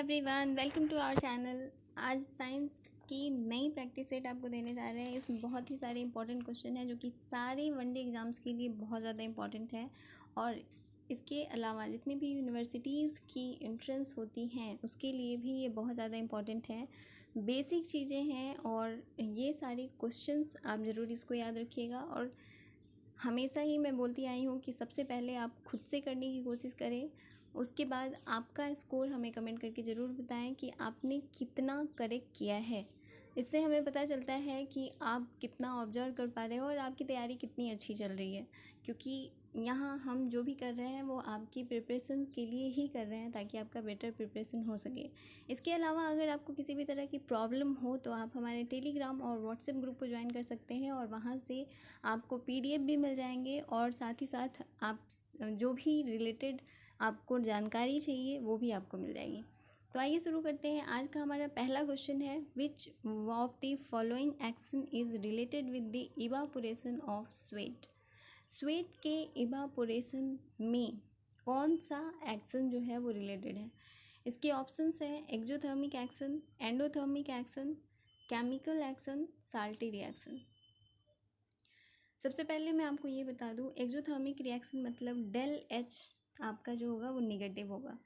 Everyone, welcome to our channel. आज science की नई प्रैक्टिस सेट आपको देने जा रहे हैं। इसमें बहुत ही सारे इंपॉर्टेंट क्वेश्चन हैं जो कि सारे वनडे एग्ज़ाम्स के लिए बहुत ज़्यादा इंपॉर्टेंट है। और इसके अलावा जितनी भी यूनिवर्सिटीज़ की एंट्रेंस होती हैं उसके लिए भी ये बहुत ज़्यादा इंपॉर्टेंट है। बेसिक चीज़ें हैं और ये सारे क्वेश्चंस आप ज़रूर इसको याद रखिएगा। और हमेशा ही मैं बोलती आई हूँ कि सबसे पहले आप खुद से करने की कोशिश करें, उसके बाद आपका स्कोर हमें कमेंट करके ज़रूर बताएं कि आपने कितना करेक्ट किया है। इससे हमें पता चलता है कि आप कितना ऑब्जर्व कर पा रहे हो और आपकी तैयारी कितनी अच्छी चल रही है। क्योंकि यहाँ हम जो भी कर रहे हैं वो आपकी प्रिपरेशन के लिए ही कर रहे हैं ताकि आपका बेटर प्रिपरेशन हो सके। इसके अलावा अगर आपको किसी भी तरह की प्रॉब्लम हो तो आप हमारे टेलीग्राम और व्हाट्सएप ग्रुप को ज्वाइन कर सकते हैं और वहाँ से आपको पीडीएफ भी मिल जाएंगे और साथ ही साथ आप जो भी रिलेटेड आपको जानकारी चाहिए वो भी आपको मिल जाएगी। तो आइए शुरू करते हैं। आज का हमारा पहला क्वेश्चन है, which of the following action is related with the evaporation of sweat. Sweat के इवापोरेशन में कौन सा एक्शन जो है वो रिलेटेड है। इसके ऑप्शंस हैं exothermic action, endothermic action, chemical action, salty reaction. सबसे पहले मैं आपको ये बता दूँ, एक्सोथर्मिक रिएक्शन मतलब डेल एच आपका जो होगा वो निगेटिव होगा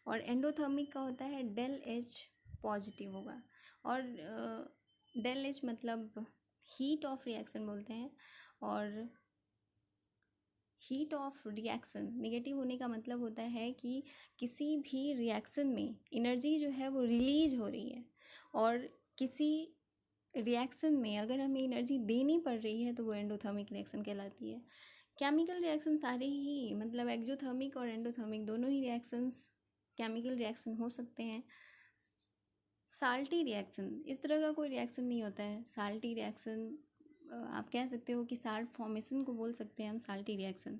और एंडोथर्मिक का होता है डेल एच पॉजिटिव होगा। और डेल एच मतलब हीट ऑफ रिएक्शन बोलते हैं और हीट ऑफ रिएक्शन नेगेटिव होने का मतलब होता है कि किसी भी रिएक्शन में एनर्जी जो है वो रिलीज हो रही है और किसी रिएक्शन में अगर हमें एनर्जी देनी पड़ रही है तो वो एंडोथर्मिक रिएक्शन कहलाती है। केमिकल रिएक्शन सारे ही मतलब एक्सोथर्मिक और एंडोथर्मिक दोनों ही रिएक्शंस केमिकल रिएक्शन हो सकते हैं। साल्टी रिएक्शन इस तरह का कोई रिएक्शन नहीं होता है। साल्टी रिएक्शन आप कह सकते हो कि साल्ट फॉर्मेशन को बोल सकते हैं हम salty reaction.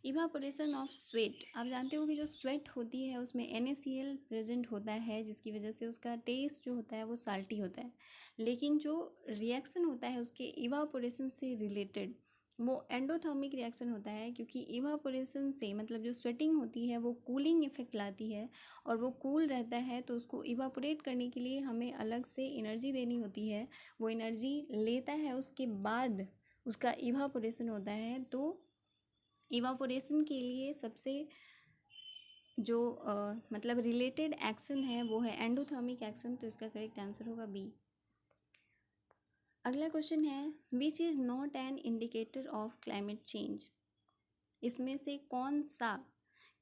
Evaporation of sweat, आप जानते हो कि जो स्वेट होती है उसमें NaCl प्रेजेंट होता है जिसकी वजह से उसका टेस्ट जो होता है वो साल्टी होता है। लेकिन जो रिएक्शन होता है उसके इवापोरेशन से रिलेटेड वो एंडोथर्मिक रिएक्शन होता है, क्योंकि इवापोरेशन से मतलब जो स्वेटिंग होती है वो कूलिंग इफेक्ट लाती है और वो कूल रहता है तो उसको इवापोरेट करने के लिए हमें अलग से एनर्जी देनी होती है। वो एनर्जी लेता है उसके बाद उसका इवापोरेशन होता है। तो इवापोरेशन के लिए सबसे जो मतलब रिलेटेड एक्शन है वो है एंडोथर्मिक एक्शन। तो इसका करेक्ट आंसर होगा बी। अगला क्वेश्चन है, which is not an indicator of climate change. इसमें से कौन सा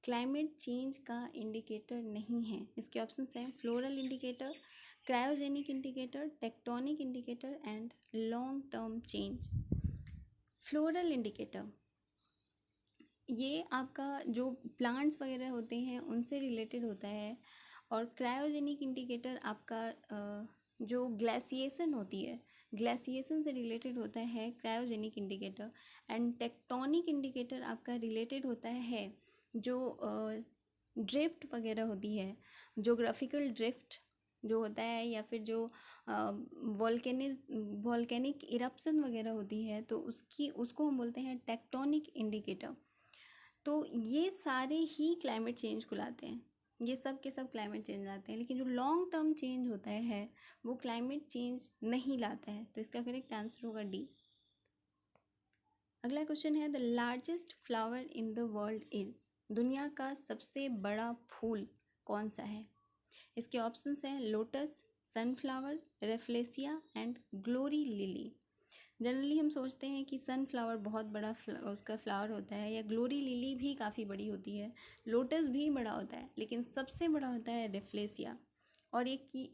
क्लाइमेट चेंज का इंडिकेटर नहीं है। इसके ऑप्शंस हैं floral indicator, cryogenic indicator, tectonic indicator and long term change. Floral indicator ये आपका जो प्लांट्स वगैरह होते हैं उनसे रिलेटेड होता है और क्रायोजेनिक इंडिकेटर आपका जो ग्लेशिएशन होती है ग्लेशिएशन से रिलेटेड होता है cryogenic indicator. And tectonic indicator आपका रिलेटेड होता है जो ड्रिफ्ट वगैरह होती है, जोग्राफिकल ड्रिफ्ट जो होता है या फिर जो वॉल्केनिक इरप्शन वगैरह होती है तो उसको हम बोलते हैं टेक्टोनिक इंडिकेटर। तो ये सारे ही क्लाइमेट चेंज को लाते हैं, ये सब के सब क्लाइमेट चेंज लाते हैं। लेकिन जो लॉन्ग टर्म चेंज होता है वो क्लाइमेट चेंज नहीं लाता है। तो इसका करेक्ट आंसर होगा डी। अगला क्वेश्चन है, the largest flower in the world is. दुनिया का सबसे बड़ा फूल कौन सा है। इसके ऑप्शंस हैं lotus, sunflower, Rafflesia and glory lily. Generally हम सोचते हैं कि सनफ्लावर बहुत बड़ा उसका फ्लावर होता है या ग्लोरी लिली भी काफ़ी बड़ी होती है, लोटस भी बड़ा होता है, लेकिन सबसे बड़ा होता है रेफ्लेसिया। और एक की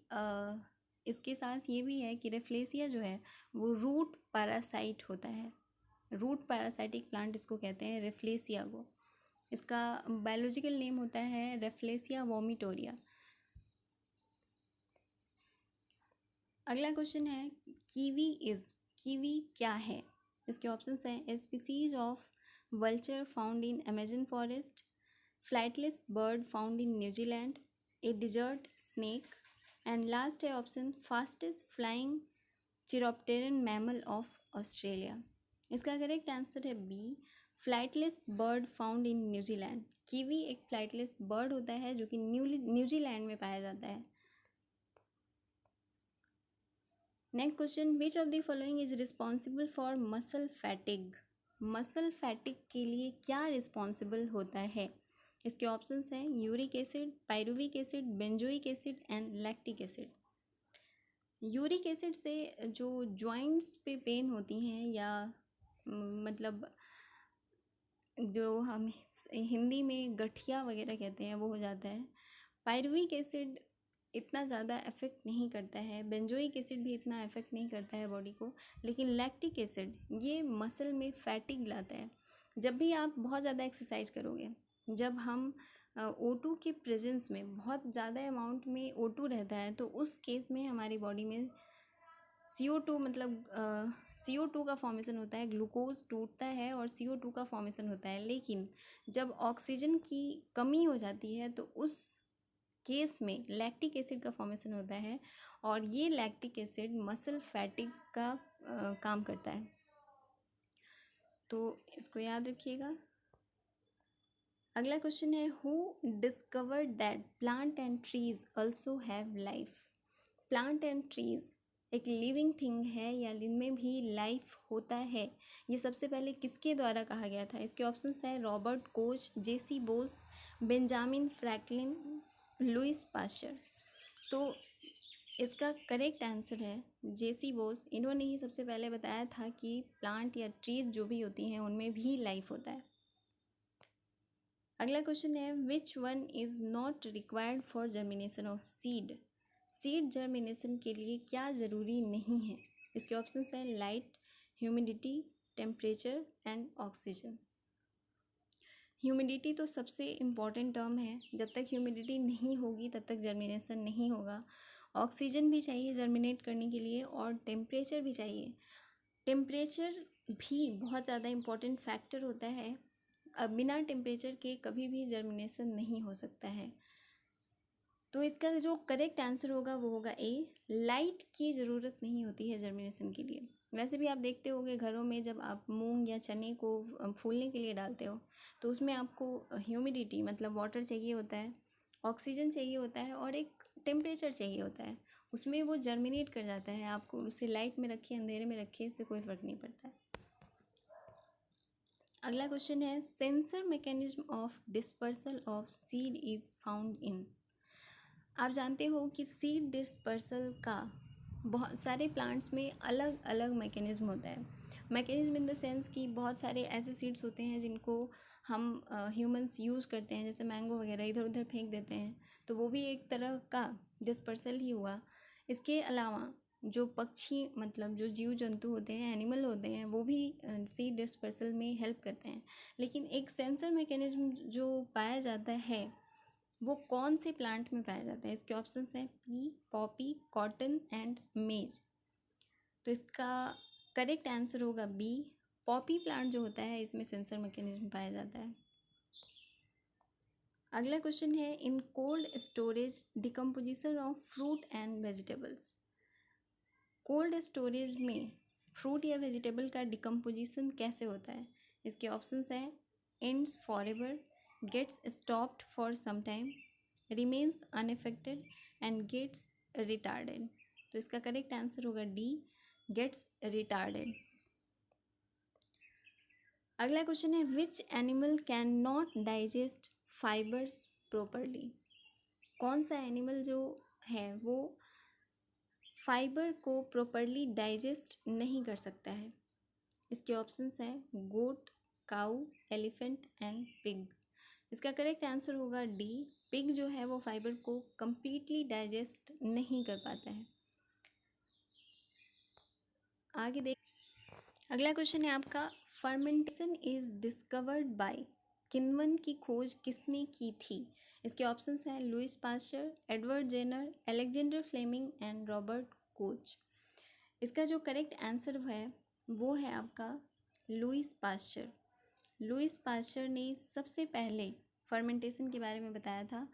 इसके साथ ये भी है कि रेफ्लेसिया जो है वो रूट पैरासाइट होता है। रूट पैरासाइटिक प्लांट इसको कहते हैं रेफ्लेसिया को। इसका बायोलॉजिकल नेम होता है रेफ्लेसिया वोमिटोरिया। अगला क्वेश्चन है, कीवी क्या है। इसके ऑप्शंस हैं a species of vulture found in Amazon forest, flightless bird found in New Zealand, a desert snake and last है option fastest flying chiropteran mammal of Australia. इसका करेक्ट आंसर है B, flightless bird found in New Zealand. Kiwi एक flightless bird होता है जो कि New Zealand में पाया जाता है। Next question, which of the following is responsible for muscle fatigue? Muscle fatigue के लिए क्या रिस्पॉन्सिबल होता है? इसके ऑप्शंस हैं uric acid, pyruvic acid, benzoic acid and lactic acid. Uric acid से जो जॉइंट्स पे पेन होती हैं या मतलब जो हम हिंदी में गठिया वगैरह कहते हैं वो हो जाता है। पायरुविक एसिड इतना ज़्यादा इफ़ेक्ट नहीं करता है, बेंजोइक एसिड भी इतना इफ़ेक्ट नहीं करता है बॉडी को, लेकिन लैक्टिक एसिड ये मसल में फैटिग लाता है। जब भी आप बहुत ज़्यादा एक्सरसाइज करोगे, जब हम O2 के प्रेजेंस में बहुत ज़्यादा अमाउंट में O2 रहता है तो उस केस में हमारी बॉडी में CO2 मतलब CO2 का फॉर्मेशन होता है, ग्लूकोज टूटता है और CO2 का फॉर्मेशन होता है। लेकिन जब ऑक्सीजन की कमी हो जाती है तो उस केस में लैक्टिक एसिड का फॉर्मेशन होता है और ये लैक्टिक एसिड मसल फैटिग का काम करता है। तो इसको याद रखिएगा। अगला क्वेश्चन है, who discovered that plant and trees also have life? Plant and trees एक लिविंग थिंग है या इनमें भी लाइफ होता है, ये सबसे पहले किसके द्वारा कहा गया था? इसके ऑप्शंस हैं Robert Koch, J C Bose, Benjamin Franklin, Louis Pasteur. तो इसका करेक्ट आंसर है जेसी बोस। इन्होंने ही सबसे पहले बताया था कि प्लांट या ट्रीज जो भी होती हैं उनमें भी लाइफ होता है। अगला क्वेश्चन है, which one is not required for germination of seed? Seed germination के लिए क्या ज़रूरी नहीं है? इसके ऑप्शंस हैं light, humidity, temperature and oxygen. Humidity तो सबसे इम्पॉर्टेंट टर्म है, जब तक ह्यूमिडिटी नहीं होगी तब तक जर्मिनेशन नहीं होगा। ऑक्सीजन भी चाहिए जर्मिनेट करने के लिए और टेम्परेचर भी चाहिए। टेम्परेचर भी बहुत ज़्यादा इम्पॉर्टेंट फैक्टर होता है। अब बिना टेम्परेचर के कभी भी जर्मिनेशन नहीं हो सकता है। तो इसका जो करेक्ट आंसर होगा वो होगा ए, लाइट की ज़रूरत नहीं होती है जर्मिनेशन के लिए। वैसे भी आप देखते होंगे घरों में जब आप मूंग या चने को फूलने के लिए डालते हो तो उसमें आपको ह्यूमिडिटी मतलब वाटर चाहिए होता है, ऑक्सीजन चाहिए होता है और एक टेम्परेचर चाहिए होता है, उसमें वो जर्मिनेट कर जाता है। आपको उसे लाइट में रखिए अंधेरे में रखिए, इससे कोई फ़र्क नहीं पड़ता है। अगला क्वेश्चन है, sensor mechanism of dispersal of seed is found in? आप जानते हो कि सीड डिस्पर्सल का बहुत सारे प्लांट्स में अलग अलग मैकेनिज्म होता है। मैकेनिज्म इन द सेंस कि बहुत सारे ऐसे सीड्स होते हैं जिनको हम ह्यूमंस यूज़ करते हैं, जैसे मैंगो वगैरह इधर उधर फेंक देते हैं, तो वो भी एक तरह का डिस्पर्सल ही हुआ। इसके अलावा जो पक्षी मतलब जो जीव जंतु होते हैं, एनिमल होते हैं, वो भी सीड डिस्पर्सल में हेल्प करते हैं। लेकिन एक सेंसर मैकेनिज्म जो पाया जाता है वो कौन से प्लांट में पाया जाता है? इसके ऑप्शंस हैं पी, पॉपी, कॉटन एंड मेज। तो इसका करेक्ट आंसर होगा बी, पॉपी प्लांट जो होता है इसमें सेंसर मैकेनिज्म पाया जाता है। अगला क्वेश्चन है, in cold storage decomposition of fruit and vegetables? Cold storage में फ्रूट या वेजिटेबल का डिकम्पोजिशन कैसे होता है? इसके ऑप्शंस हैं ends forever, gets stopped for some time, remains unaffected and gets retarded. तो इसका करेक्ट आंसर होगा डी, गेट्स रिटार्डेड। अगला क्वेश्चन है, which animal can not digest fibres properly? कौन सा एनिमल जो है वो फाइबर को प्रॉपरली डाइजेस्ट नहीं कर सकता है? इसके ऑप्शंस हैं गोट, काऊ, एलिफेंट एंड पिग। इसका करेक्ट आंसर होगा डी, पिग जो है वो फाइबर को कंप्लीटली डाइजेस्ट नहीं कर पाता है। आगे देख, अगला क्वेश्चन है आपका, फर्मेंटेशन इज डिस्कवर्ड बाय? किण्वन की खोज किसने की थी? इसके ऑप्शंस हैं Louis Pasteur, Edward Jenner, Alexander Fleming and Robert Koch. इसका जो करेक्ट आंसर है वो है आपका लुइस पास्चर। लुइस पास्चर ने सबसे पहले फर्मेंटेशन के बारे में बताया था,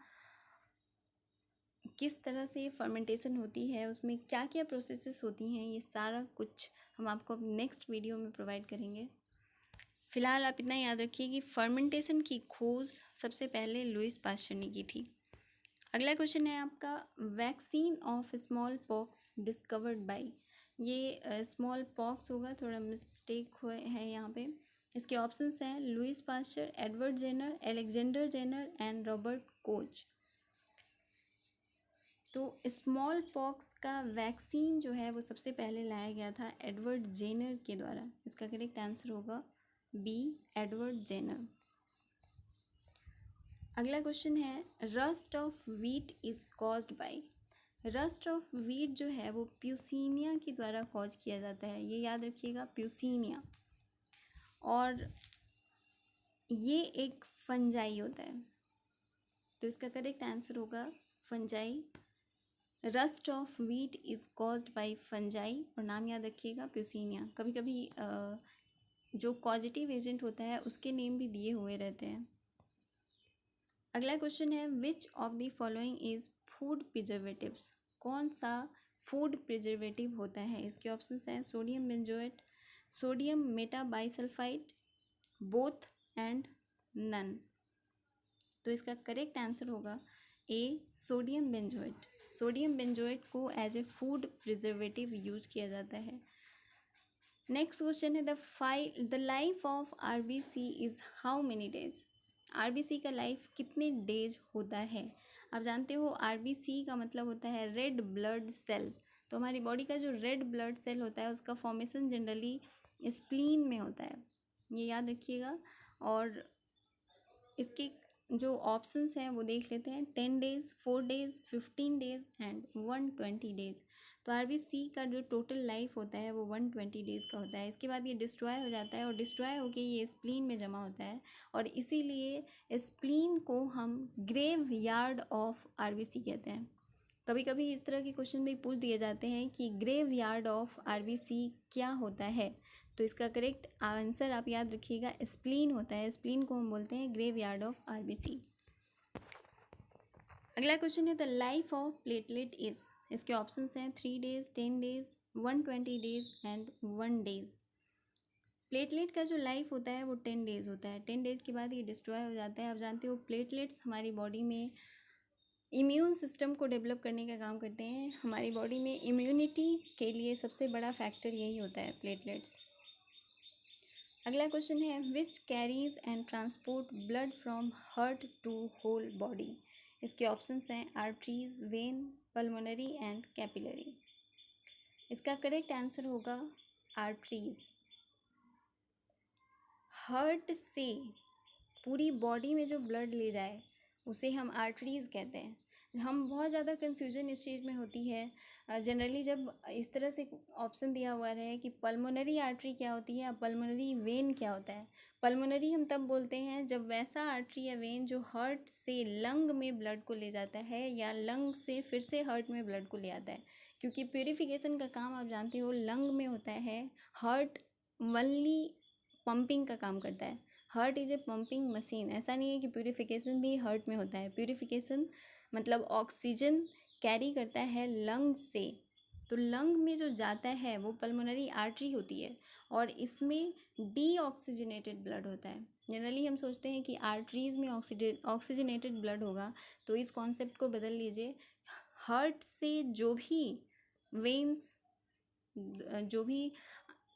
किस तरह से फर्मेंटेशन होती है, उसमें क्या क्या प्रोसेसेस होती हैं, ये सारा कुछ हम आपको नेक्स्ट वीडियो में प्रोवाइड करेंगे। फिलहाल आप इतना याद रखिए कि फर्मेंटेशन की खोज सबसे पहले लुईस पास्चर ने की थी। अगला क्वेश्चन है आपका, vaccine of small pox discovered by. ये स्मॉल पॉक्स होगा, थोड़ा मिस्टेक हुआ है यहाँ पे। इसके ऑप्शंस हैं Louis Pasteur, Edward Jenner, Alexander Jenner and Robert Koch. तो स्मॉल पॉक्स का वैक्सीन जो है वो सबसे पहले लाया गया था एडवर्ड जेनर के द्वारा। इसका करेक्ट आंसर होगा बी, एडवर्ड जेनर। अगला क्वेश्चन है, rust of wheat is caused by. Rust of wheat जो है वो प्यूसिनिया के द्वारा कॉज किया जाता है, ये याद रखिएगा, प्यूसिनिया। और ये एक फंजाई होता है, तो इसका करेक्ट आंसर होगा fungi. Rust of wheat is caused by fungi, और नाम याद रखिएगा प्यूसिनिया। कभी कभी जो कॉजेटिव एजेंट होता है उसके नेम भी दिए हुए रहते हैं। अगला क्वेश्चन है, which of the following is food preservatives. कौन सा फूड प्रिजर्वेटिव होता है? इसके ऑप्शंस हैं sodium benzoate, sodium metabisulphite, both and none. तो इसका करेक्ट आंसर होगा A, sodium benzoate. Sodium benzoate को as a food preservative use किया जाता है। नेक्स्ट क्वेश्चन है, the life of RBC is how many days. RBC का लाइफ कितने डेज होता है? आप जानते हो आरबीसी का मतलब होता है रेड ब्लड सेल। तो हमारी बॉडी का जो रेड ब्लड सेल होता है उसका फॉर्मेशन जनरली स्प्लीन में होता है, ये याद रखिएगा। और इसके जो ऑप्शंस हैं वो देख लेते हैं, 10 days, 4 days, 15 days and 120 days. तो आरबीसी का जो टोटल लाइफ होता है वो 120 डेज़ का होता है। इसके बाद ये डिस्ट्रॉय हो जाता है, और डिस्ट्रॉय होकर ये स्प्लीन में जमा होता है, और इसीलिए स्प्लीन को हम ग्रेव यार्ड ऑफ आरबीसी कहते हैं। कभी कभी इस तरह के क्वेश्चन भी पूछ दिए जाते हैं कि ग्रेव यार्ड ऑफ आरबीसी क्या होता है। तो इसका करेक्ट आंसर आप याद रखिएगा, स्प्लीन होता है। स्प्लीन को हम बोलते हैं ग्रेव यार्ड ऑफ आरबीसी। अगला क्वेश्चन है, the life of platelet is. इसके ऑप्शंस हैं 3 days, 10 days, 120 days and 1 days. Platelet का जो लाइफ होता है वो 10 डेज होता है। 10 डेज के बाद ये डिस्ट्रॉय हो जाता है। आप जानते हो प्लेटलेट्स हमारी बॉडी में इम्यून सिस्टम को डेवलप करने का काम करते हैं। हमारी बॉडी में इम्यूनिटी के लिए सबसे बड़ा फैक्टर यही होता है, प्लेटलेट्स। अगला क्वेश्चन है, which carries and transport blood from heart to whole body. इसके ऑप्शंस हैं arteries, vein, pulmonary and capillary. इसका करेक्ट आंसर होगा आर्टरीज। हार्ट से पूरी बॉडी में जो ब्लड ले जाए उसे हम आर्टरीज कहते हैं। हम बहुत ज़्यादा कन्फ्यूजन इस चीज़ में होती है जनरली जब इस तरह से ऑप्शन दिया हुआ रहे कि पल्मोनरी आर्टरी क्या होती है या पल्मोनरी वेन क्या होता है। पल्मोनरी हम तब बोलते हैं जब वैसा आर्टरी या वेन जो हार्ट से लंग में ब्लड को ले जाता है, या लंग से फिर से हार्ट में ब्लड को ले आता है। क्योंकि प्यूरिफिकेशन का काम आप जानते हो लंग में होता है। हार्ट ओनली पंपिंग का काम करता है। Heart is a pumping machine. ऐसा नहीं है कि प्यूरिफिकेशन भी हार्ट में होता है। प्यूरिफिकेशन मतलब ऑक्सीजन कैरी करता है लंग से, तो लंग में जो जाता है वो पल्मोनरी आर्टरी होती है, और इसमें डीऑक्सीजनेटेड ब्लड होता है। जनरली हम सोचते हैं कि आर्टरीज़ में ऑक्सीजनेटेड ब्लड होगा, तो इस कॉन्सेप्ट को बदल लीजिए। हार्ट से जो भी वेन्स, जो भी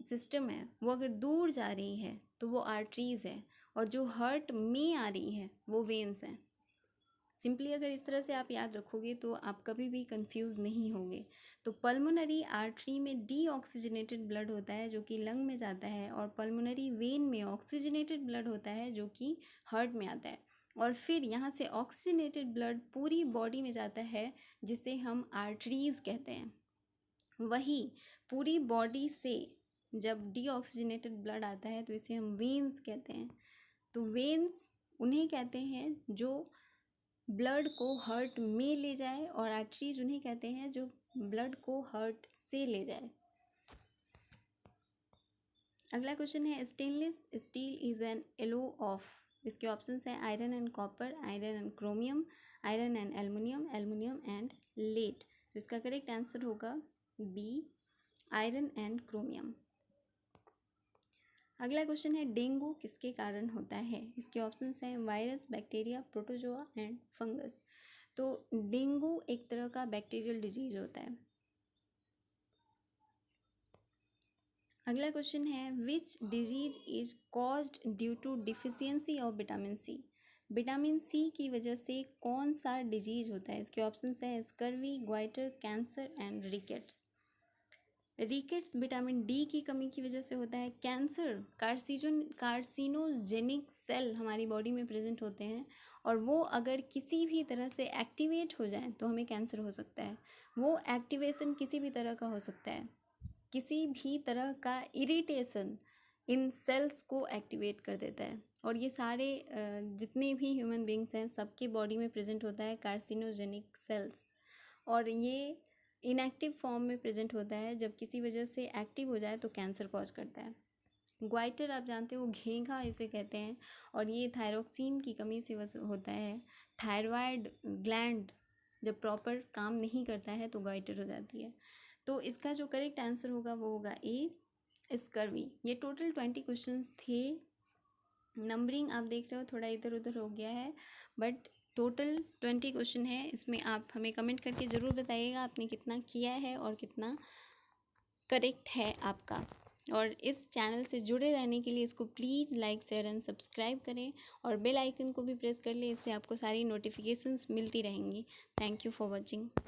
सिस्टम है वो अगर दूर जा रही है तो वो आर्टरीज़ है, और जो हार्ट में आ रही है वो वेन्स हैं। सिंपली अगर इस तरह से आप याद रखोगे तो आप कभी भी कंफ्यूज नहीं होंगे। तो पल्मोनरी आर्टरी में डीऑक्सीजनेटेड ब्लड होता है जो कि लंग में जाता है, और पल्मोनरी वेन में ऑक्सीजनेटेड ब्लड होता है जो कि हार्ट में आता है, और फिर यहाँ से ऑक्सीजनेटेड ब्लड पूरी बॉडी में जाता है जिसे हम आर्टरीज़ कहते हैं। वही पूरी बॉडी से जब डीऑक्सीजनेटेड ब्लड आता है तो इसे हम वेन्स कहते हैं। तो वेन्स उन्हें कहते हैं जो ब्लड को हार्ट में ले जाए, और आर्टरीज उन्हें कहते हैं जो ब्लड को हार्ट से ले जाए। अगला क्वेश्चन है, stainless steel is an alloy of. इसके ऑप्शंस हैं iron and copper, iron and chromium, iron and aluminium, aluminium and lead. तो इसका करेक्ट आंसर होगा बी, आयरन एंड क्रोमियम। अगला क्वेश्चन है डेंगू किसके कारण होता है। इसके ऑप्शंस हैं virus, bacteria, protozoa and fungus. तो डेंगू एक तरह का बैक्टीरियल डिजीज होता है। अगला क्वेश्चन है which disease is caused due to deficiency of vitamin C. Vitamin C की वजह से कौन सा डिजीज होता है। इसके ऑप्शंस है scurvy, goitre, cancer and rickets. Rickets vitamin D की कमी की वजह से होता है। कैंसर कार्सिनोजेनिक सेल हमारी बॉडी में प्रेजेंट होते हैं और वो अगर किसी भी तरह से एक्टिवेट हो जाए तो हमें कैंसर हो सकता है। वो एक्टिवेशन किसी भी तरह का हो सकता है, किसी भी तरह का इरिटेशन इन सेल्स को एक्टिवेट कर देता है और ये सारे जितने भी ह्यूमन बींग्स हैं सबके बॉडी में प्रेजेंट होता है कार्सिनोजेनिक सेल्स। और ये इनएक्टिव फॉर्म में प्रेजेंट होता है, जब किसी वजह से एक्टिव हो जाए तो कैंसर कॉज करता है। ग्वाइटर आप जानते हो, घेंघा इसे कहते हैं और ये थायरोक्सिन की कमी से होता है। थायराइड ग्लैंड जब प्रॉपर काम नहीं करता है तो ग्वाइटर हो जाती है। तो इसका जो करेक्ट आंसर होगा वो होगा ए, स्कर्वी। ये टोटल 20 क्वेश्चंस थे। नंबरिंग आप देख रहे हो थोड़ा इधर उधर हो गया है, बट टोटल 20 क्वेश्चन है। इसमें आप हमें कमेंट करके ज़रूर बताइएगा आपने कितना किया है और कितना करेक्ट है आपका। और इस चैनल से जुड़े रहने के लिए इसको please like, share and subscribe करें और बेल आइकन को भी प्रेस कर लें, इससे आपको सारी नोटिफिकेशंस मिलती रहेंगी। Thank you for watching.